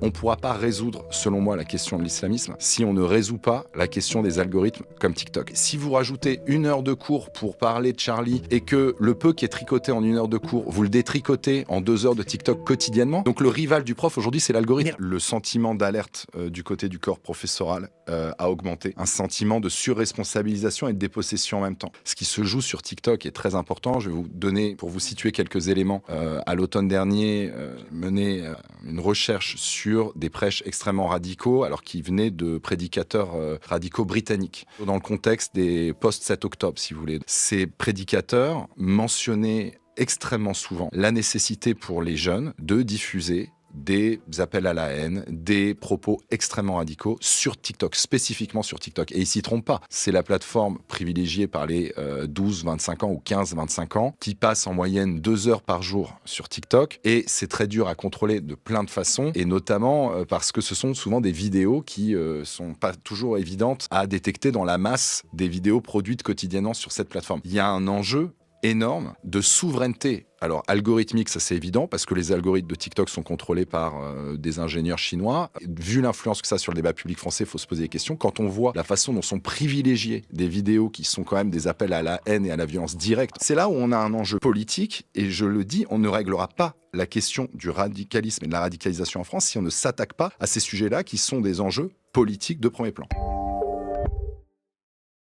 On ne pourra pas résoudre, selon moi, la question de l'islamisme si on ne résout pas la question des algorithmes comme TikTok. Si vous rajoutez 1 heure de cours pour parler de Charlie et que le peu qui est tricoté en 1 heure de cours, vous le détricotez en 2 heures de TikTok quotidiennement, donc le rival du prof aujourd'hui, c'est l'algorithme. Le sentiment d'alerte du côté du corps professoral a augmenté. Un sentiment de surresponsabilisation et de dépossession en même temps. Ce qui se joue sur TikTok est très important. Je vais vous donner, pour vous situer quelques éléments, à l'automne dernier, mené une recherche sur des prêches extrêmement radicaux, alors qui venaient de prédicateurs radicaux britanniques. Dans le contexte des post-7 octobre, si vous voulez. Ces prédicateurs mentionnaient extrêmement souvent la nécessité pour les jeunes de diffuser des appels à la haine, des propos extrêmement radicaux sur TikTok, spécifiquement sur TikTok. Et ils s'y trompent pas. C'est la plateforme privilégiée par les 12-25 ans ou 15-25 ans qui passent en moyenne 2 heures par jour sur TikTok. Et c'est très dur à contrôler de plein de façons, et notamment parce que ce sont souvent des vidéos qui sont pas toujours évidentes à détecter dans la masse des vidéos produites quotidiennement sur cette plateforme. Il y a un enjeu énorme de souveraineté. Alors, algorithmique, ça c'est évident, parce que les algorithmes de TikTok sont contrôlés par des ingénieurs chinois. Vu l'influence que ça a sur le débat public français, il faut se poser des questions. Quand on voit la façon dont sont privilégiées des vidéos qui sont quand même des appels à la haine et à la violence directe, c'est là où on a un enjeu politique, et je le dis, on ne réglera pas la question du radicalisme et de la radicalisation en France si on ne s'attaque pas à ces sujets-là qui sont des enjeux politiques de premier plan.